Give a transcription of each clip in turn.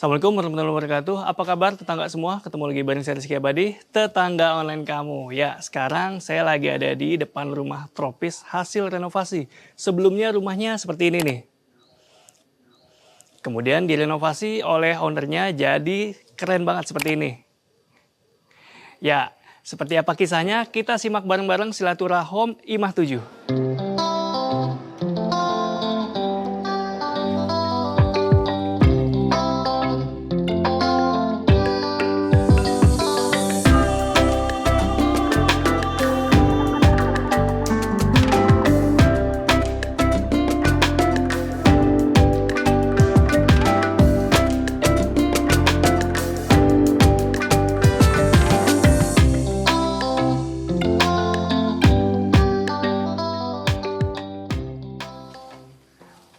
Assalamualaikum warahmatullahi wabarakatuh. Apa kabar tetangga semua? Ketemu lagi bareng saya Rizky Abadi, tetangga online kamu. Ya, sekarang saya lagi ada di depan rumah tropis hasil renovasi. Sebelumnya rumahnya seperti ini nih. Kemudian direnovasi oleh ownernya jadi keren banget seperti ini. Ya, seperti apa kisahnya? Kita simak bareng-bareng Silaturahom Imah 7.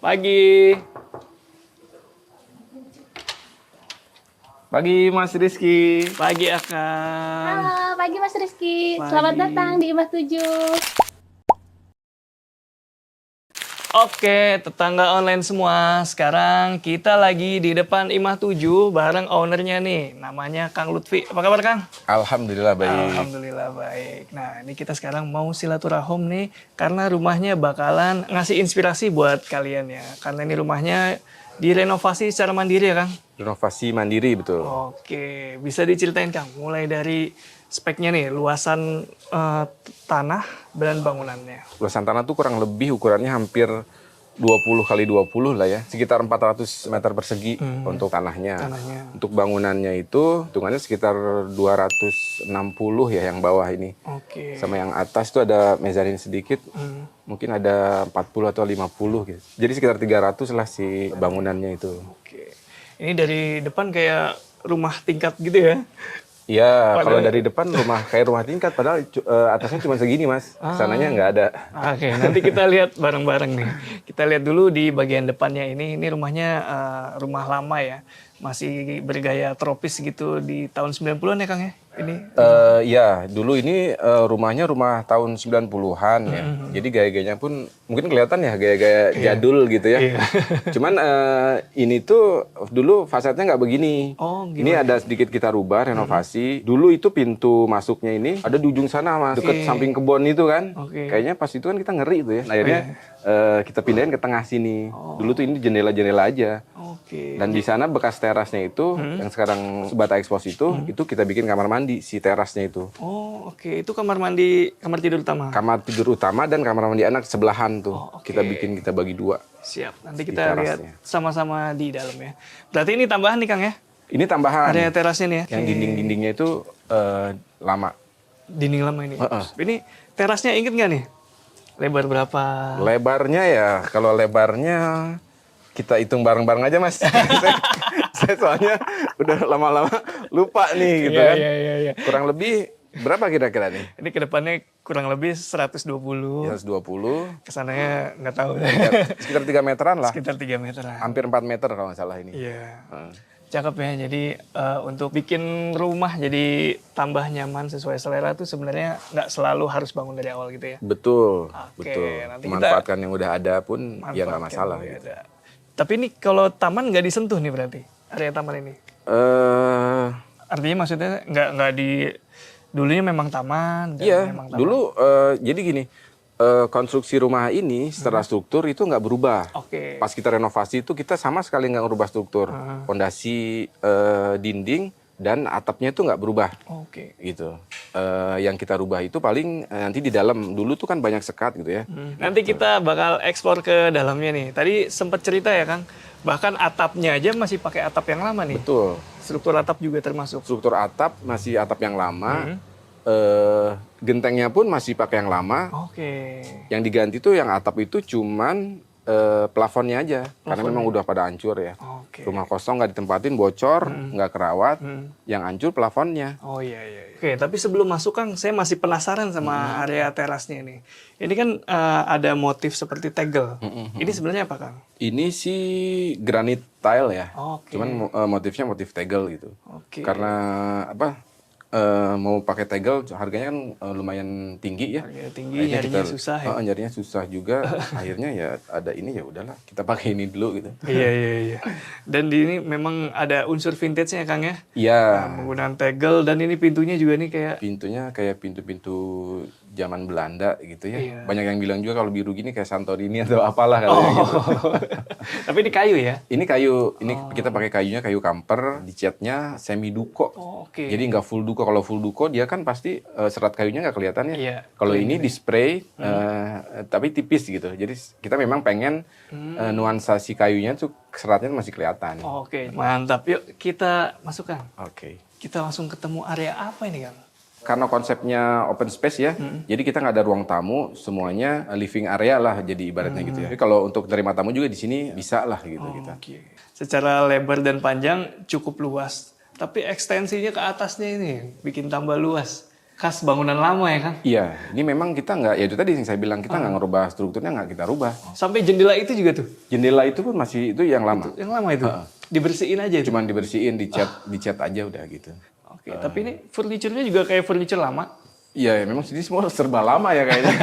Pagi. Pagi Mas Rizky. Pagi Akang. Halo, pagi Mas Rizky. Pagi. Selamat datang di Imah 7. Oke, tetangga online semua. Sekarang kita lagi di depan Imah 7 bareng ownernya nih. Namanya Kang Lutfi. Apa kabar Kang? Alhamdulillah baik. Alhamdulillah baik. Nah, ini kita sekarang mau silaturahim nih. Karena rumahnya bakalan ngasih inspirasi buat kalian ya. Karena ini rumahnya direnovasi secara mandiri ya Kang? Renovasi mandiri betul. Oke, bisa diceritain Kang. Mulai dari speknya nih, luasan tanah dan bangunannya. Luasan tanah tuh kurang lebih ukurannya hampir 20 kali 20 lah ya. Sekitar 400 meter persegi untuk tanahnya. Untuk bangunannya itu hitungannya sekitar 260 ya yang bawah ini. Oke. Sama yang atas itu ada mezanin sedikit. Mungkin ada 40 atau 50 gitu. Jadi sekitar 300 lah si bangunannya itu. Oke. Ini dari depan kayak rumah tingkat gitu ya? Iya, kalau dari depan kayak rumah tingkat, padahal atasnya cuma segini mas, sananya nggak ada. Oke, nanti kita lihat bareng-bareng nih. Kita lihat dulu di bagian depannya ini rumahnya rumah lama ya. Masih bergaya tropis gitu di tahun 90-an ya Kang ya? Ini. Ya, dulu ini rumahnya rumah tahun 90-an ya. Jadi gaya-gayanya pun mungkin kelihatan ya gaya-gaya jadul gitu ya. Cuman ini tuh dulu fasadnya nggak begini. Oh, ini ada sedikit kita rubah, renovasi. Dulu itu pintu masuknya ini ada di ujung sana mas, deket samping kebun itu kan. Kayaknya pas itu kan kita ngeri itu ya. Akhirnya kita pindahin ke tengah sini. Dulu tuh ini jendela-jendela aja. Dan di sana bekas terasnya itu yang sekarang Bata Expos itu kita bikin kamar mandi si terasnya itu. Oh, oke. Itu kamar mandi, kamar tidur utama. Kamar tidur utama dan kamar mandi anak sebelahan tuh. Kita bagi dua. Siap. Nanti kita lihat sama-sama di dalam ya. Berarti ini tambahan nih Kang ya? Ini tambahan. Area terasnya nih ya. Yang dinding-dindingnya itu lama. Dinding lama ini. Ini terasnya inget nggak nih? Lebar berapa? Lebarnya ya, kalau lebarnya kita hitung bareng-bareng aja mas. saya soalnya udah lama-lama lupa nih gitu kan. Iya. Kurang lebih berapa kira-kira nih? Ini kedepannya kurang lebih 120. 120. Kesananya nggak tahu. Sekitar 3 meteran lah. Sekitar 3 meteran. Hampir 4 meter kalau nggak salah ini. Iya. Cakep ya. Jadi untuk bikin rumah jadi tambah nyaman sesuai selera tuh sebenarnya nggak selalu harus bangun dari awal gitu ya. Betul. Oke, betul. nanti Manfaatkan yang udah ada pun ya nggak masalah. Gitu. Tapi ini kalau taman nggak disentuh nih berarti area taman ini? Artinya maksudnya nggak di dulunya memang taman. Iya. Memang taman. Dulu jadi gini. Konstruksi rumah ini secara struktur itu nggak berubah. Pas kita renovasi itu kita sama sekali nggak merubah struktur. Fondasi, dinding dan atapnya itu nggak berubah. Gitu. Yang kita rubah itu paling nanti di dalam. Dulu tuh kan banyak sekat gitu ya. Nanti kita bakal eksplor ke dalamnya nih. Tadi sempat cerita ya Kang, bahkan atapnya aja masih pakai atap yang lama nih. Betul. Struktur atap juga termasuk. Struktur atap masih atap yang lama. Gentengnya pun masih pakai yang lama. Yang diganti tuh yang atap itu cuman plafonnya aja. Karena memang udah pada hancur ya. Rumah kosong nggak ditempatin, bocor, nggak kerawat. Yang hancur plafonnya. Oke, tapi sebelum masuk Kang, saya masih penasaran sama area terasnya ini. Ini kan ada motif seperti tegel. Ini sebenarnya apa Kang? Ini sih granit tile ya. Cuman motifnya motif tegel gitu. Karena apa? mau pakai tegel harganya kan lumayan tinggi ya. Harga tinggi, nyarinya susah ya. Nyarinya susah juga. Akhirnya ya ada ini ya udahlah kita pakai ini dulu gitu. Iya. Dan di ini memang ada unsur vintage-nya Kang ya. Iya. Menggunakan tegel dan ini pintunya juga nih kayak Pintunya kayak pintu-pintu zaman Belanda gitu ya. Iya. Banyak yang bilang juga kalau biru gini kayak Santorini atau apalah katanya gitu. Tapi ini kayu ya. Ini kayu, kita pakai kayunya kayu kamper, dicatnya semi duko. Oke. Jadi nggak full duko. Kalau full duko dia kan pasti serat kayunya nggak kelihatan ya. Iya. Kalau ini di spray tapi tipis gitu. Jadi kita memang pengen nuansa si kayunya tuh seratnya masih kelihatan. Oke, mantap. Yuk kita masuk Kang. Oke. Kita langsung ketemu area apa ini Kang? Karena konsepnya open space ya, jadi kita nggak ada ruang tamu, semuanya living area lah jadi ibaratnya gitu ya. Jadi kalau untuk terima tamu juga di sini bisa lah gitu kita. Oke. Secara lebar dan panjang cukup luas, tapi ekstensinya ke atasnya ini bikin tambah luas. Khas bangunan lama ya Kang? Iya, ini memang kita nggak, ya itu tadi yang saya bilang kita nggak ngerubah strukturnya, nggak kita rubah. Sampai jendela itu juga tuh? Jendela itu pun masih itu yang lama. Yang lama itu? Dibersihin aja itu? Cuman dibersihin, dicat aja udah gitu. Oke, tapi ini furniturnya juga kayak furniture lama? Iya, memang sini semua serba lama ya kayaknya.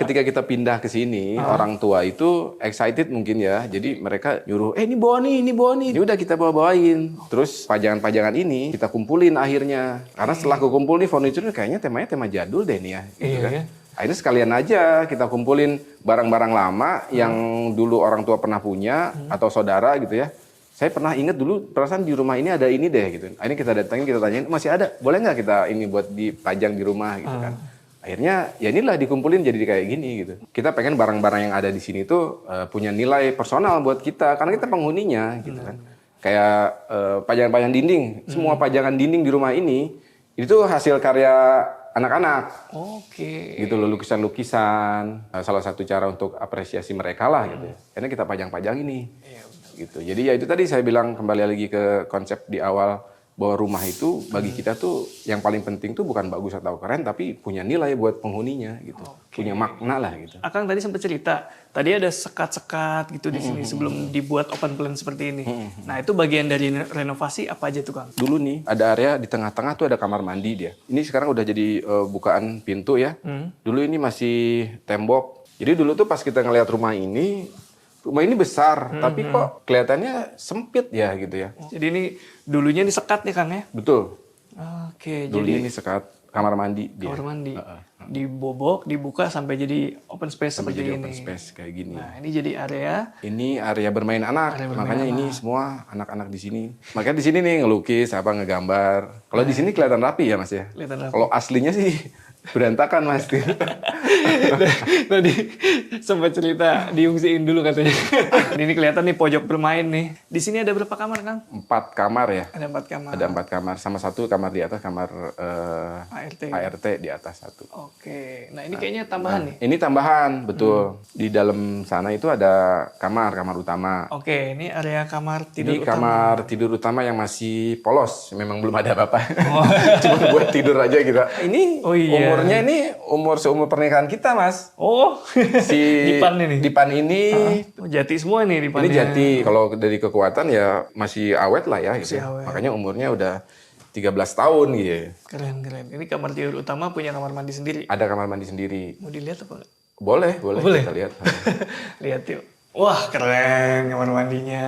Ketika kita pindah ke sini, orang tua itu excited mungkin ya. Jadi mereka nyuruh, ini bawa nih. Ya udah kita bawain. Terus pajangan-pajangan ini kita kumpulin akhirnya. Karena setelah kumpul nih furniture kayaknya temanya tema jadul deh nih ya. Gitu kan. Akhirnya sekalian aja kita kumpulin barang-barang lama yang dulu orang tua pernah punya atau saudara gitu ya. Saya pernah ingat dulu perasaan di rumah ini ada ini deh gitu. Akhirnya kita datangin, kita tanyain, masih ada? Boleh nggak kita ini buat dipajang di rumah gitu kan. Akhirnya ya inilah dikumpulin jadi kayak gini gitu. Kita pengen barang-barang yang ada di sini tuh punya nilai personal buat kita. Karena kita penghuninya gitu kan. Kayak pajangan-pajangan dinding. Semua pajangan dinding di rumah ini, itu hasil karya anak-anak. Oke. Gitu loh, lukisan-lukisan. Salah satu cara untuk apresiasi mereka lah gitu. Karena kita pajang-pajang ini. Gitu. Jadi ya itu tadi saya bilang kembali lagi ke konsep di awal bahwa rumah itu bagi kita tuh yang paling penting tuh bukan bagus atau keren tapi punya nilai buat penghuninya gitu. Punya makna lah gitu. Akang tadi sempat cerita, tadi ada sekat-sekat gitu di sini sebelum dibuat open plan seperti ini. Nah, itu bagian dari renovasi apa aja tuh, Kang? Dulu nih ada area di tengah-tengah tuh ada kamar mandi dia. Ini sekarang udah jadi bukaan pintu ya. Dulu ini masih tembok. Jadi dulu tuh pas kita ngelihat rumah ini besar, tapi kok kelihatannya sempit ya gitu ya. Jadi ini dulunya disekat nih Kang ya? Betul. Oke, Dulunya jadi ini sekat kamar mandi dia. kamar mandi. Dibobok, dibuka sampai jadi open space Sampai seperti jadi ini. open space kayak gini. Nah, ini jadi area. Ini area bermain anak. Area bermain Makanya ini semua anak-anak di sini. Makanya di sini nih ngelukis, ngegambar. Kalau di sini kelihatan rapi ya Mas ya. Kelihatan rapi. Kalau aslinya sih berantakan Mas. Tadi sempat cerita diungsiin dulu katanya. Ini kelihatan nih pojok bermain nih. Di sini ada berapa kamar, Kang? 4 kamar ya. Ada 4 kamar. Ada 4 kamar. Sama satu kamar di atas, kamar ART. ART di atas satu. Oke. Nah, ini kayaknya tambahan nih. Ini tambahan, betul. Di dalam sana itu ada kamar utama. Oke, ini area kamar tidur Ini utama. kamar tidur utama yang masih polos. Memang belum ada apa-apa. Cuma buat tidur aja gitu. Ini umurnya ini umur seumur pernikahan kita, Mas. Oh, Si Dipan ini? Dipan ini. Oh, jati semua nih Dipannya. Ini jati. Kalau dari kekuatan ya masih awet lah ya. Gitu. Masih awet. Makanya umurnya udah 13 tahun gitu. Keren. Ini kamar tidur utama punya kamar mandi sendiri. Ada kamar mandi sendiri. Mau dilihat apa enggak? Boleh. Kita lihat. Lihat yuk. Wah, keren kamar mandinya.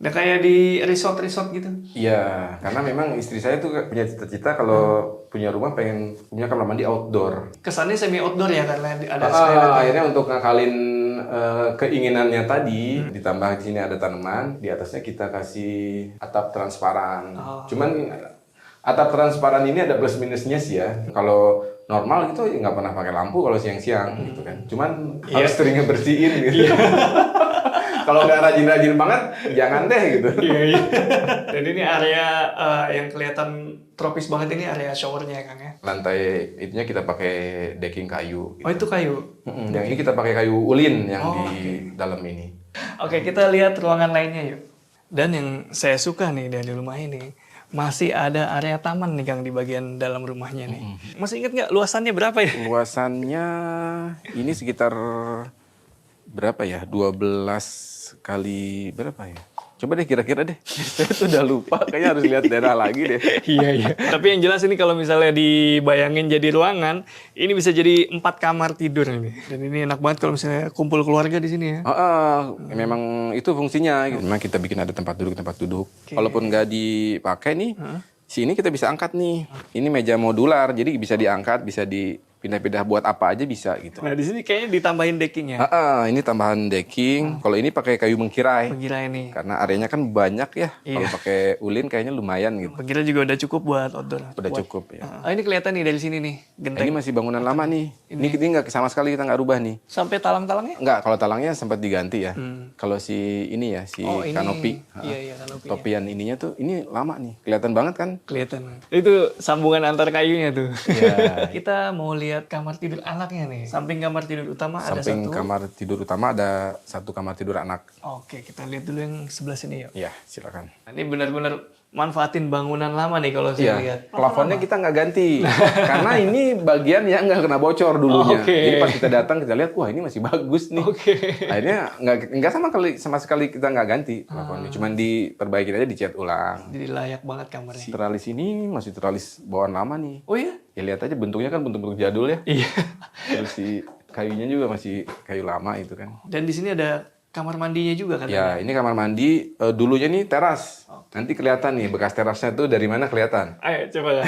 Udah kayak di resort gitu. Iya, karena memang istri saya tuh punya cita-cita kalau punya rumah pengen punya kamar mandi outdoor. Kesannya semi outdoor ya karena ada skylight. Akhirnya untuk ngakalin keinginannya tadi, ditambah di sini ada tanaman, di atasnya kita kasih atap transparan. Cuman atap transparan ini ada plus minusnya sih ya. Kalau normal gitu nggak pernah pakai lampu kalau siang-siang gitu kan. Cuman harus sering ngebersihin gitu. Kalau nggak rajin-rajin banget, jangan deh gitu. Iya. Dan ini area yang kelihatan tropis banget ini area showernya ya Kang ya. Lantai itunya kita pakai decking kayu. Gitu. Oh itu kayu. Yang ini kita pakai kayu ulin yang di dalam ini. Oke, kita lihat ruangan lainnya yuk. Dan yang saya suka nih dari rumah ini, masih ada area taman nih Kang di bagian dalam rumahnya nih. Masih ingat nggak luasannya berapa ya? Luasannya ini sekitar berapa ya? 12 kali berapa ya? Coba deh kira-kira deh. Saya tuh udah lupa, kayaknya harus lihat daerah lagi deh. Iya. Tapi yang jelas ini kalau misalnya dibayangin jadi ruangan, ini bisa jadi 4 kamar tidur ini. Dan ini enak banget kalau misalnya kumpul keluarga di sini ya. Memang itu fungsinya. Memang kita bikin ada tempat duduk. Okay. Walaupun nggak dipakai nih, sini kita bisa angkat nih. Ini meja modular, jadi bisa diangkat, bisa dipindah-pindah buat apa aja bisa gitu. Nah di sini kayaknya ditambahin decking ya. Ini tambahan decking. Kalau ini pakai kayu mengkirai. Mengkirai nih. Karena areanya kan banyak ya. Kalau pakai ulin kayaknya lumayan gitu. Mengkirai juga udah cukup buat outdoor. Udah cukup ya. Ini kelihatan nih dari sini nih, genteng. Ini masih bangunan lama nih. Ini nggak sama sekali kita nggak rubah nih. Sampai talang-talangnya? Nggak, kalau talangnya sempat diganti ya. Kalau si ini ya, si kanopi. Iya, kanopi. Topian ininya tuh, ini lama nih. Kelihatan banget kan? Kelihatan. Itu sambungan antar kayunya tuh. Iya. Kita mau lihat kamar tidur anaknya nih. Samping kamar tidur utama ada Samping satu. kamar tidur utama ada satu kamar tidur anak. Oke, kita lihat dulu yang sebelah sini yuk. Iya, silakan. Ini benar-benar manfaatin bangunan lama nih kalau saya lihat. Plafonnya kita nggak ganti. Karena ini bagian yang nggak kena bocor dulunya. Jadi pas kita datang kita lihat, wah ini masih bagus nih. Akhirnya nggak sama sekali kita nggak ganti plafonnya. Cuman diperbaiki aja, dicat ulang. Jadi layak banget kamarnya. Teralis ini masih teralis bawaan lama nih. Oh iya? Ya lihat aja bentuknya kan bentuk-bentuk jadul ya. Iya. Terus si kayunya juga masih kayu lama itu kan. Dan di sini ada kamar mandinya juga kan? Ya, ini kamar mandi. Dulunya nih teras. Nanti kelihatan nih bekas terasnya tuh dari mana kelihatan. Ayo coba.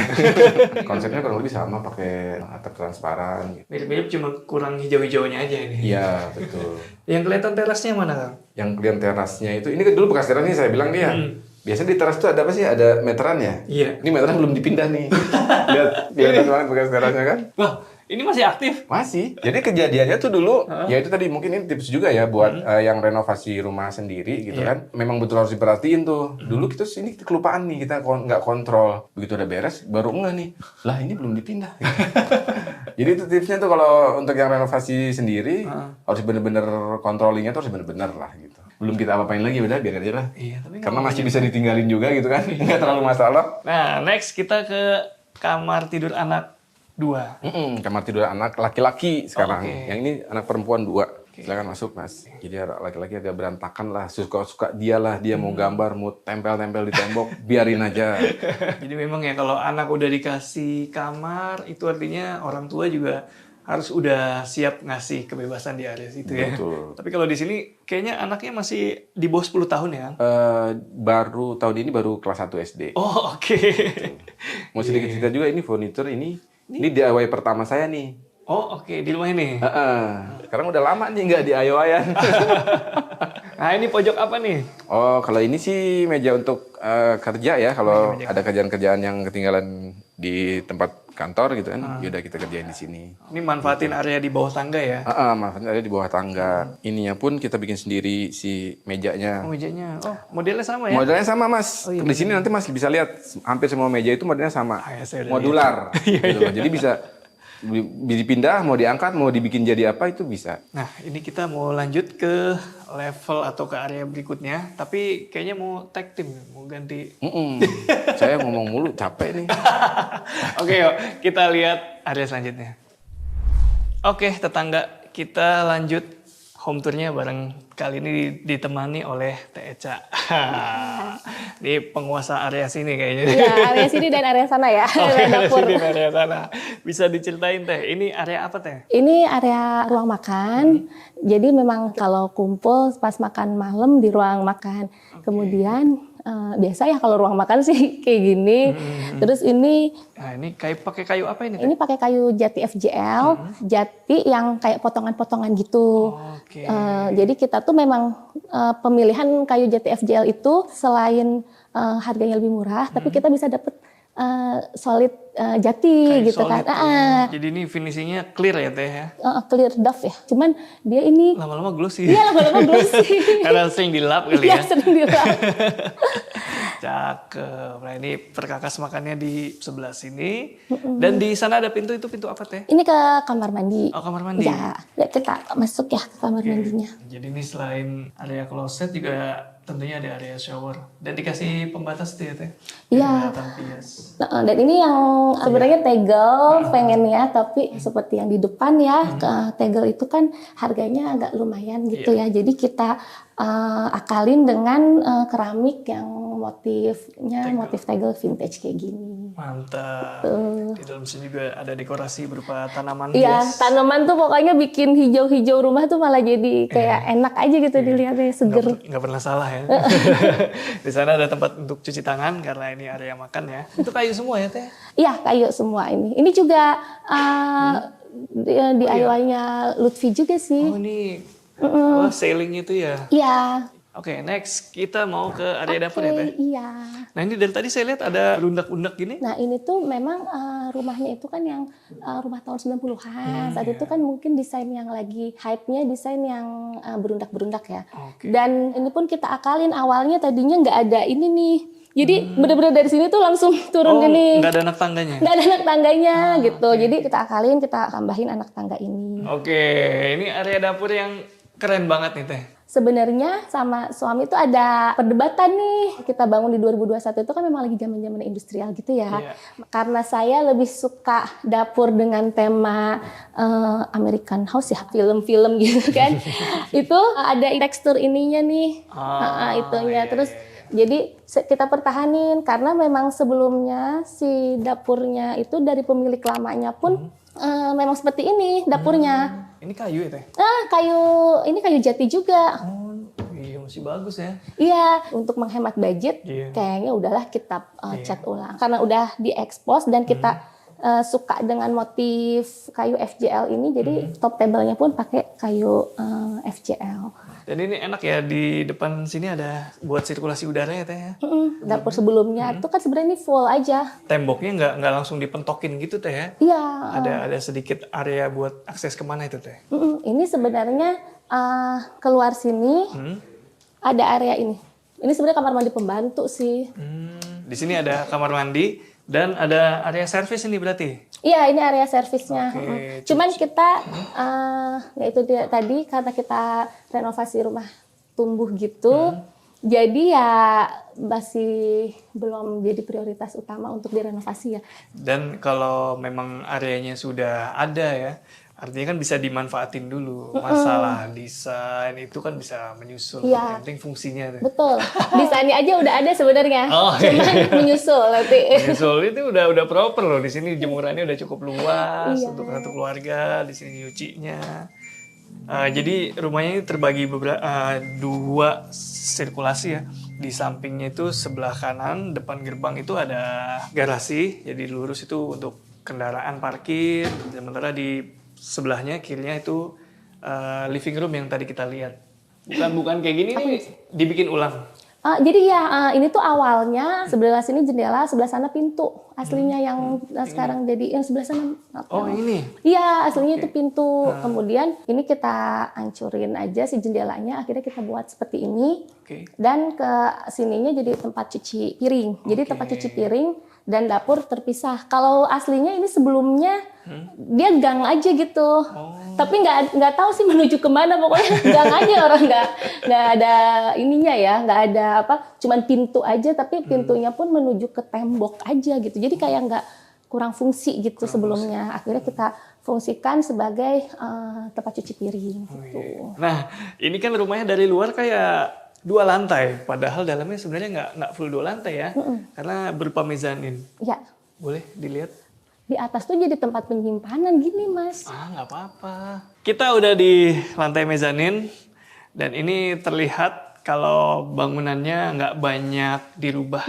Konsepnya kurang lebih sama, pakai atap transparan. Gitu. Mirip-mirip cuma kurang hijau-hijaunya aja ini. Iya, betul. Yang kelihatan terasnya mana Kang? Yang kelihatan terasnya itu, ini kan dulu bekas teras nih saya bilang nih ya. Biasanya di teras tuh ada apa sih? Ada meteran ya? Iya. Ini meteran belum dipindah nih. Lihat, kelihatan banget bekas terasnya kan? Wah, ini masih aktif? Masih. Jadi kejadiannya tuh dulu, ya itu tadi mungkin ini tips juga ya buat yang renovasi rumah sendiri gitu kan. Memang betul harus diperhatiin tuh. Dulu kita sini kelupaan nih, kita nggak kontrol. Begitu udah beres, baru enggak nih. Lah ini belum dipindah. Jadi itu tipsnya tuh kalau untuk yang renovasi sendiri, harus bener-bener controllingnya tuh harus bener-bener lah gitu. Belum kita apa-apain lagi, udah biar aja lah. Iya, tapi karena masih bisa ditinggalin juga gitu kan. Nggak terlalu masalah. Nah, next kita ke kamar tidur anak 2. Kamar tidur anak laki-laki sekarang. Yang ini anak perempuan 2. Silakan masuk mas. Jadi laki-laki agak berantakan lah. Suka dia lah. Dia mau gambar, mau tempel-tempel di tembok. Biarin aja. Jadi memang ya kalau anak udah dikasih kamar, itu artinya orang tua juga harus udah siap ngasih kebebasan di area situ ya. Betul. Tapi kalau di sini kayaknya anaknya masih di bawah 10 tahun ya kan? Baru tahun ini baru kelas 1 SD. Oh oke. Mau sedikit cerita juga, ini furniture ini DIY pertama saya nih. Oh oke, di rumah ini. Sekarang udah lama nih nggak DIY-an. Nah ini pojok apa nih? Oh kalau ini sih meja untuk kerja ya. Kalau ada kerjaan-kerjaan yang ketinggalan di tempat kantor gitu kan, yaudah kita kerjain di sini. Ini manfaatin area di bawah tangga ya? Manfaatin area di bawah tangga. Ininya pun kita bikin sendiri si mejanya. Oh mejanya, modelnya sama ya? Modelnya sama mas. Di sini nanti mas bisa lihat hampir semua meja itu modelnya sama. Modular. Gitu loh. Jadi bisa dipindah, mau diangkat, mau dibikin jadi apa itu bisa. Nah ini kita mau lanjut ke level atau ke area berikutnya, tapi kayaknya mau tag team, mau ganti. Saya ngomong mulu, capek nih. Oke, yuk kita lihat area selanjutnya. Oke, tetangga, kita lanjut home tour-nya bareng kali ini ditemani oleh Teh Eca. Ini penguasa area sini kayaknya. Ya, area sini dan area sana ya. Area sini dan area sana. Bisa diceritain Teh, ini area apa Teh? Ini area ruang makan. Jadi memang kalau kumpul pas makan malam di ruang makan. Kemudian biasa ya kalau ruang makan sih kayak gini. Terus ini Nah, ini pakai kayu apa ini Teh? ini pakai kayu jati FJL, jati yang kayak potongan-potongan gitu. Oke. Jadi kita tuh memang pemilihan kayu jati FJL itu selain harganya lebih murah, tapi kita bisa dapet solid jati Kayu gitu solid kan. tuh. Jadi ini finishingnya clear ya Teh ya? Clear doff ya. Cuman dia ini Lama-lama glossy. iya lama-lama glossy. Karena sering dilap kali Iya ya? sering dilap. Cakep. Nah ini perkakas makannya di sebelah sini. Dan di sana ada pintu, itu pintu apa Teh? Ini ke kamar mandi. Oh kamar mandi. Ya, kita masuk ya ke kamar mandinya. Jadi ini selain area kloset juga tentunya ada area shower dan dikasih pembatas tuh ya Teh. Iya. Kelihatan pias. Nah, dan ini yang sebenarnya tegel pengennya, tapi seperti yang di depan ya, tegel itu kan harganya agak lumayan gitu ya. Jadi kita akalin dengan keramik yang motif tegel vintage kayak gini. Mantap. Di dalam sini juga ada dekorasi berupa tanaman Iya, hias. tanaman tuh pokoknya bikin hijau-hijau rumah tuh malah jadi kayak enak aja gitu dilihatnya, seger. Nggak pernah salah ya. Di sana ada tempat untuk cuci tangan karena ini area makan ya. Itu kayu semua ya Teh? Iya, kayu semua ini. Ini juga DIY-nya Lutfi juga sih. Oh ini ceiling itu ya? Iya. Oke, next kita mau ke area dapur ya Teh? Iya. Nah ini dari tadi saya lihat ada lundak-lundak gini. Nah ini tuh memang rumahnya itu kan yang rumah tahun 90-an. Saat itu kan mungkin desain yang lagi hype-nya desain yang berundak-berundak ya. Dan ini pun kita akalin awalnya tadinya nggak ada ini nih. Jadi bener-bener dari sini tuh langsung turun gini. Nggak ada anak tangganya? Nggak ada anak tangganya gitu. Jadi kita akalin, kita tambahin anak tangga ini. Oke, ini area dapur yang keren banget nih Teh. Sebenarnya sama suami itu ada perdebatan nih. Kita bangun di 2021 itu kan memang lagi zaman-zaman industrial gitu ya. Iya. Karena saya lebih suka dapur dengan tema American House ya, film-film gitu kan. Itu ada tekstur ininya nih. Itunya. Terus jadi kita pertahanin karena memang sebelumnya si dapurnya itu dari pemilik lamanya pun memang seperti ini dapurnya. Ini kayu ya Teh? Ini kayu jati juga. Oh iya masih bagus ya. Iya, untuk menghemat budget, Iya. kayaknya udahlah kita cat ulang. Karena udah diekspos dan kita suka dengan motif kayu FJL ini, jadi top table-nya pun pakai kayu FJL. Dan ini enak ya, di depan sini ada buat sirkulasi udara ya Teh ya. Dapur sebelumnya itu kan sebenarnya ini full aja. Temboknya nggak langsung dipentokin gitu Teh ya. Iya. Ada sedikit area buat akses kemana itu Teh? Ini sebenarnya keluar sini ada area ini. Ini sebenarnya kamar mandi pembantu sih. Di sini ada kamar mandi dan ada area servis ini berarti. Iya, ini area servisnya. Oke, Cuman kita, ya itu dia tadi karena kita renovasi rumah tumbuh gitu, jadi ya masih belum jadi prioritas utama untuk direnovasi ya. Dan kalau memang areanya sudah ada ya, artinya kan bisa dimanfaatin dulu. Masalah desain itu kan bisa menyusul. Iya. Yang penting fungsinya. Betul. Desainnya aja udah ada sebenarnya. Oh, Cuman menyusul nanti. Menyusul itu udah proper loh. Di sini jemurannya udah cukup luas untuk satu keluarga. Di sini nyucinya. Jadi rumahnya ini terbagi dua sirkulasi ya. Di sampingnya itu sebelah kanan depan gerbang itu ada garasi. Jadi lurus itu untuk kendaraan parkir. Sementara di sebelahnya kirinya itu living room yang tadi kita lihat. Bukan kayak gini nih, dibikin ulang. Jadi ya ini tuh awalnya sebelah sini jendela, sebelah sana pintu. Aslinya yang sekarang jadi yang sebelah sana. Oh ini? Iya, aslinya itu pintu. Kemudian ini kita hancurin aja si jendelanya. Akhirnya kita buat seperti ini. Dan ke sininya jadi tempat cuci piring. Jadi tempat cuci piring dan dapur terpisah. Kalau aslinya ini sebelumnya dia gang aja gitu. Tapi nggak tahu sih menuju kemana, pokoknya gang aja orang nggak ada ininya ya, nggak ada apa, cuman pintu aja, tapi pintunya pun menuju ke tembok aja gitu. Jadi kayak nggak kurang fungsi gitu sebelumnya. Akhirnya kita fungsikan sebagai tempat cuci piring gitu. Nah, ini kan rumahnya dari luar kayak 2 lantai, padahal dalamnya sebenarnya nggak full 2 lantai ya, karena berupa mezanin. Iya. Boleh dilihat? Di atas tuh jadi tempat penyimpanan gini, Mas. Nggak apa-apa. Kita udah di lantai mezanin, dan ini terlihat kalau bangunannya nggak banyak dirubah.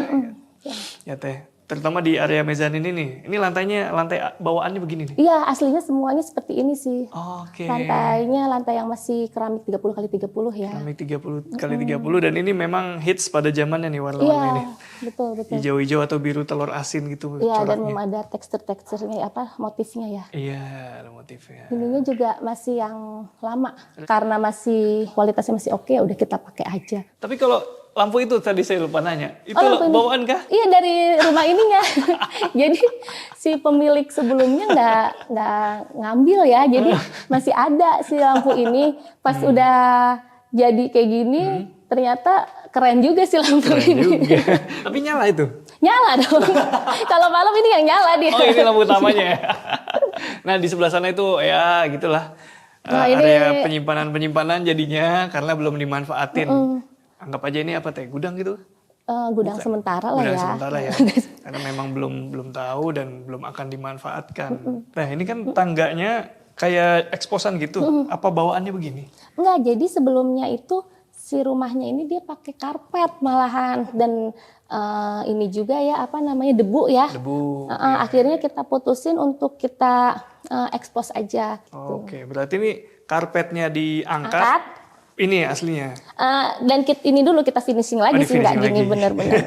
Ya Teh. Terutama di area mezanin ini. Ini lantai bawaannya begini nih. Iya, aslinya semuanya seperti ini sih. Oke. Lantainya lantai yang masih keramik 30x30 ya. Keramik 30x30 dan ini memang hits pada zamannya nih warna-warna ini. Betul. Hijau-hijau atau biru telur asin gitu Iya, dan coraknya. memang ada teksturnya motifnya ya. Iya, ada motifnya. Ininya juga masih yang lama. Karena masih kualitasnya masih oke, udah kita pakai aja. Tapi kalau lampu itu tadi saya lupa nanya. Itu lampu ini. bawaan kah? Iya, dari rumah ininya. Jadi si pemilik sebelumnya nggak ngambil ya. Jadi masih ada si lampu ini. Pas udah jadi kayak gini, ternyata keren juga sih lampu Keren ini. juga. Tapi nyala itu? Nyala dong. Kalau malam ini yang nyala dia. Oh ini lampu utamanya ya. Nah di sebelah sana itu ya gitulah. Nah, ini area penyimpanan jadinya karena belum dimanfaatin. Anggap aja ini apa teh? Gudang gitu? Gudang sementara lah Gudang ya. sementara ya. Karena memang belum tahu dan belum akan dimanfaatkan. Nah ini kan tangganya kayak eksposan gitu. Apa bawaannya begini? Enggak, jadi sebelumnya itu si rumahnya ini dia pakai karpet malahan dan ini juga ya apa namanya debu ya. Debu. Akhirnya kita putusin untuk kita ekspos aja. Gitu. Oke, berarti ini karpetnya diangkat. Angkat. Ini aslinya. Dan ini dulu kita finishing lagi sih, nggak gini bener-bener.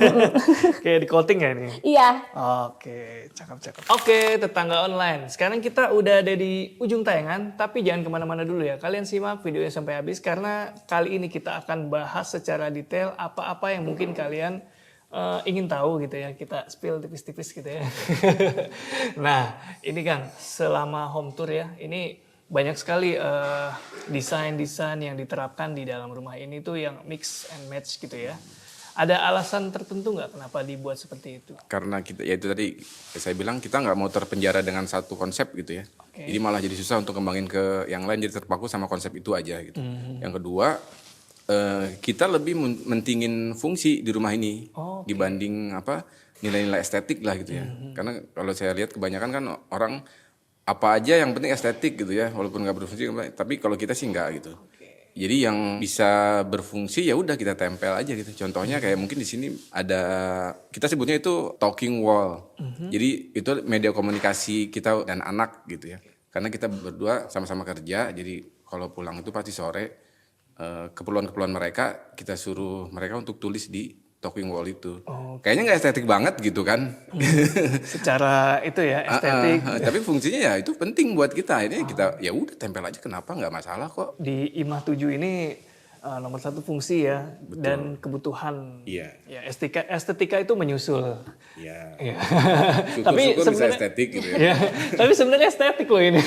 Kayak di coating ya ini? Iya. Oke, cakep-cakep. Oke, tetangga online. Sekarang kita udah ada di ujung tayangan, tapi jangan kemana-mana dulu ya. Kalian simak videonya sampai habis, karena kali ini kita akan bahas secara detail apa-apa yang mungkin kalian ingin tahu gitu ya. Kita spill tipis-tipis gitu ya. Nah, ini Kang, selama home tour ya, ini banyak sekali desain-desain yang diterapkan di dalam rumah ini tuh yang mix and match gitu ya. Ada alasan tertentu nggak kenapa dibuat seperti itu? Karena kita, ya itu tadi saya bilang kita nggak mau terpenjara dengan satu konsep gitu ya. Okay. Jadi malah jadi susah untuk kembangin ke yang lain, jadi terpaku sama konsep itu aja gitu. Yang kedua, kita lebih mentingin fungsi di rumah ini dibanding apa nilai-nilai estetik lah gitu ya. Karena kalau saya lihat kebanyakan kan orang apa aja yang penting estetik gitu ya, walaupun nggak berfungsi. Tapi kalau kita sih nggak gitu. Jadi yang bisa berfungsi ya udah kita tempel aja gitu. Contohnya kayak mungkin di sini ada, kita sebutnya itu talking wall. Jadi itu media komunikasi kita dan anak gitu ya. Karena kita berdua sama-sama kerja, jadi kalau pulang itu pasti sore keperluan-keperluan mereka kita suruh mereka untuk tulis di talking wall itu. Kayaknya nggak estetik banget gitu kan. Secara itu ya estetik. Tapi fungsinya ya itu penting buat kita. Ini kita ya udah tempel aja, kenapa, nggak masalah kok. Di IMAH 7 ini nomor satu fungsi ya. Betul. Dan kebutuhan. Iya. Ya, estetika itu menyusul. Iya. Ya. Tapi bisa estetik gitu ya. Ya. Tapi sebenarnya estetik loh ini.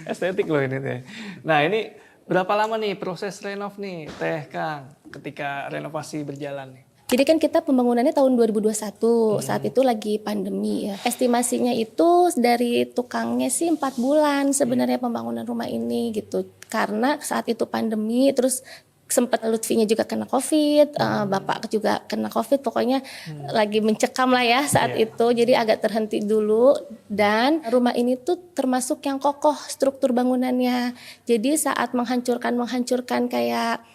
Estetik loh ini teh. Nah ini berapa lama nih proses renov nih Teh Kang ketika renovasi berjalan nih? Jadi kan kita pembangunannya tahun 2021, saat itu lagi pandemi ya. Estimasinya itu dari tukangnya sih 4 bulan sebenarnya pembangunan rumah ini gitu. Karena saat itu pandemi, terus sempat Lutfinya juga kena COVID, Bapak juga kena COVID, pokoknya lagi mencekam lah ya saat itu. Jadi agak terhenti dulu, dan rumah ini tuh termasuk yang kokoh struktur bangunannya. Jadi saat menghancurkan kayak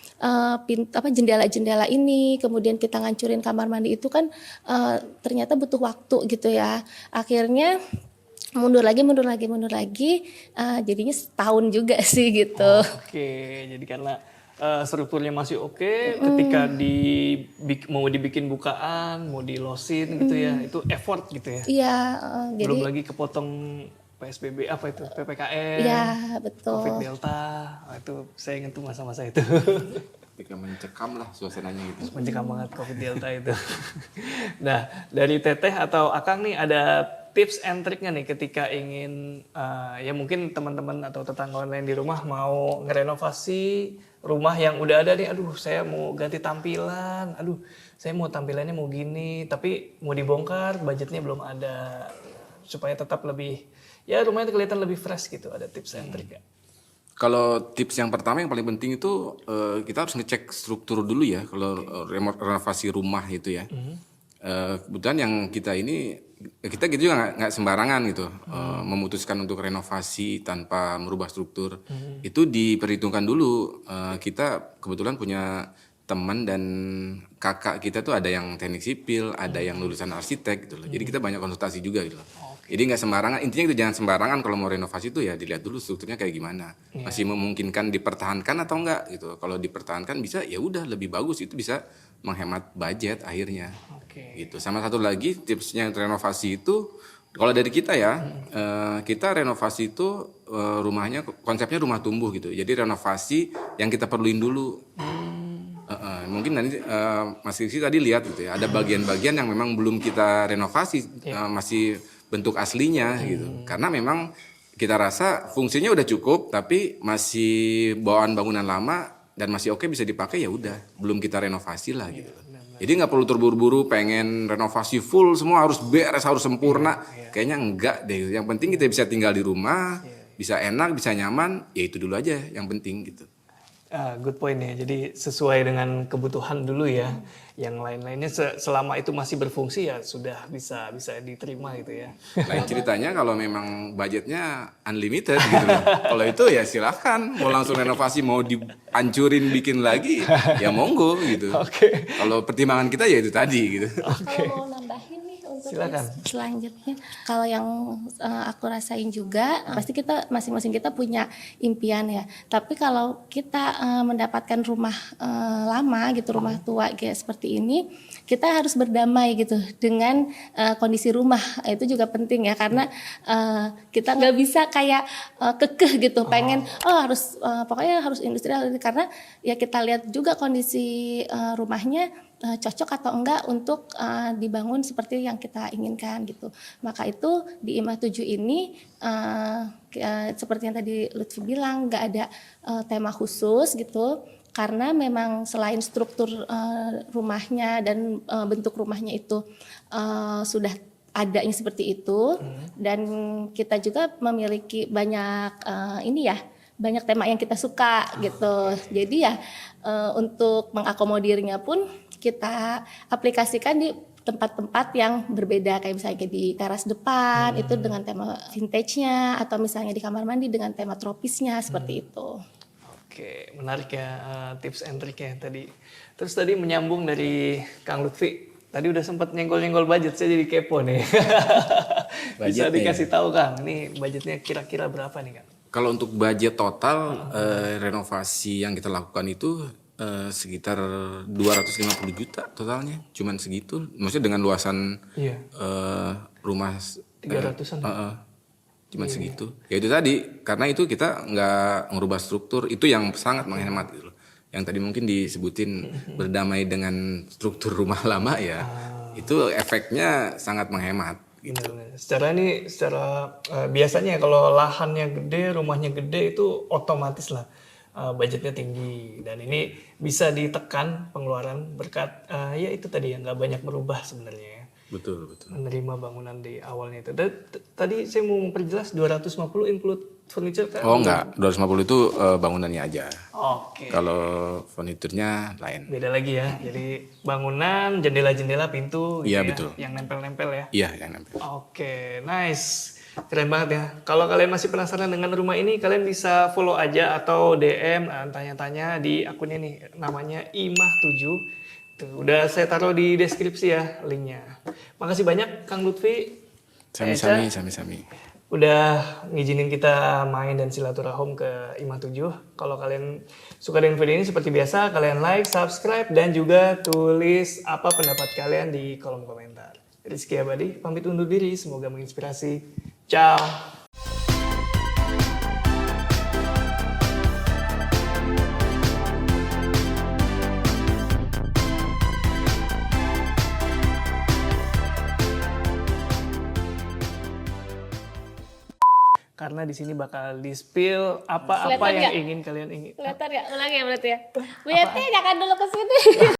jendela-jendela ini, kemudian kita ngancurin kamar mandi itu kan ternyata butuh waktu gitu ya. Akhirnya mundur lagi, jadinya setahun juga sih gitu. Oke, jadi karena strukturnya masih oke, ketika mau dibikin bukaan, mau dilosin gitu ya, itu effort gitu ya. Iya, belum jadi lagi kepotong PSBB apa itu, PPKM, iya betul. COVID Delta, itu saya ingat tuh masa-masa itu. Ketika mencekam lah suasananya gitu. Mencekam banget COVID Delta itu. Nah dari Teteh atau Akang nih ada tips and triknya nih ketika ingin ya mungkin teman-teman atau tetangga online di rumah mau ngerenovasi rumah yang udah ada nih, aduh saya mau ganti tampilan, aduh saya mau tampilannya mau gini, tapi mau dibongkar budgetnya belum ada, supaya tetap lebih, ya rumahnya kelihatan lebih fresh gitu, ada tips and trick ya? Kalau tips yang pertama yang paling penting itu kita harus ngecek struktur dulu ya, kalau renovasi rumah itu ya. Kebetulan yang kita ini, kita gitu juga nggak sembarangan gitu memutuskan untuk renovasi tanpa merubah struktur. Itu diperhitungkan dulu. Kita kebetulan punya teman dan kakak kita tuh ada yang teknik sipil, ada yang lulusan arsitek gitu loh. Jadi kita banyak konsultasi juga gitu loh. Jadi nggak sembarangan, intinya itu jangan sembarangan kalau mau renovasi itu ya dilihat dulu strukturnya kayak gimana. Masih memungkinkan dipertahankan atau enggak gitu. Kalau dipertahankan bisa, ya udah lebih bagus, itu bisa menghemat budget akhirnya. Gitu. Sama satu lagi tipsnya renovasi itu, kalau dari kita ya, kita renovasi itu rumahnya konsepnya rumah tumbuh gitu. Jadi renovasi yang kita perluin dulu. Mungkin nanti Mas Rizky tadi lihat gitu ya, ada bagian-bagian yang memang belum kita renovasi, masih bentuk aslinya gitu. Karena memang kita rasa fungsinya udah cukup, tapi masih bawaan bangunan lama, dan masih oke bisa dipakai, ya udah, belum kita renovasi lah gitu. Jadi nggak perlu terburu-buru pengen renovasi full semua harus beres, harus sempurna. Kayaknya enggak deh. Yang penting kita bisa tinggal di rumah, bisa enak, bisa nyaman, ya itu dulu aja yang penting gitu. Good point ya. Jadi sesuai dengan kebutuhan dulu ya. Yang lain-lainnya selama itu masih berfungsi ya sudah bisa diterima gitu ya. Lain ceritanya kalau memang budgetnya unlimited gitu loh. Kalau itu ya silahkan. Mau langsung renovasi, mau dihancurin bikin lagi, ya monggo gitu. Oke. Kalau pertimbangan kita ya itu tadi gitu. Kalau mau nambahin nih untuk Silakan. selanjutnya, kalau yang aku rasain juga, pasti kita masing-masing kita punya impian ya. Tapi kalau kita mendapatkan rumah lama gitu, rumah tua kayak seperti ini, kita harus berdamai gitu dengan kondisi rumah. Itu juga penting ya, karena kita nggak bisa kayak kekeh gitu, pengen harus pokoknya harus industrial, karena ya kita lihat juga kondisi rumahnya cocok atau enggak untuk dibangun seperti yang kita inginkan gitu. Maka itu di IMA 7 ini seperti yang tadi Lutfi bilang, nggak ada tema khusus gitu, karena memang selain struktur rumahnya dan bentuk rumahnya itu sudah adanya seperti itu, dan kita juga memiliki banyak banyak tema yang kita suka gitu. Jadi ya untuk mengakomodirnya pun kita aplikasikan di tempat-tempat yang berbeda, kayak misalnya di teras depan itu dengan tema vintage-nya, atau misalnya di kamar mandi dengan tema tropisnya seperti itu. Oke, menarik ya tips and trick-nya tadi. Terus tadi menyambung dari Kang Lutfi, tadi udah sempat nyenggol-nyenggol budget, saya jadi kepo nih. Bisa dikasih tahu Kang, ini budgetnya kira-kira berapa nih Kang? Kalau untuk budget total renovasi yang kita lakukan itu sekitar 250 juta totalnya, cuman segitu. Maksudnya dengan luasan rumah 300-an. Cuman segitu. Ya itu tadi, karena itu kita nggak ngerubah struktur, itu yang sangat menghemat gitu loh. Yang tadi mungkin disebutin berdamai dengan struktur rumah lama ya, itu efeknya sangat menghemat. Gitu. Secara biasanya kalau lahannya gede, rumahnya gede, itu otomatis lah budgetnya tinggi, dan ini bisa ditekan pengeluaran berkat ya itu tadi yang nggak banyak merubah sebenarnya ya. Betul. Menerima bangunan di awalnya itu. Tadi saya mau memperjelas 250 include furniture kan? Oh enggak, 250 itu bangunannya aja. Oke. Kalau furniturnya lain. Beda lagi ya. Jadi bangunan, jendela-jendela, pintu gitu Iya, ya. betul. Yang nempel-nempel ya. Iya, yang nempel. Oke, nice. Keren banget ya. Kalau kalian masih penasaran dengan rumah ini, kalian bisa follow aja atau DM tanya-tanya di akunnya nih, namanya Imah 7. Tuh, udah saya taruh di deskripsi ya linknya. Makasih banyak Kang Lutfi. Sami-sami. Udah ngizinin kita main dan silaturahim ke Imah 7. Kalau kalian suka dengan video ini, seperti biasa kalian like, subscribe, dan juga tulis apa pendapat kalian di kolom komentar. Rizky Abadi pamit undur diri, semoga menginspirasi. Ciao. Karena di sini bakal di-spill apa-apa yang ingin kalian ingin. Kelihatan ya? Ulangi ya berarti ya. Bu Yeti jangan dulu ke sini.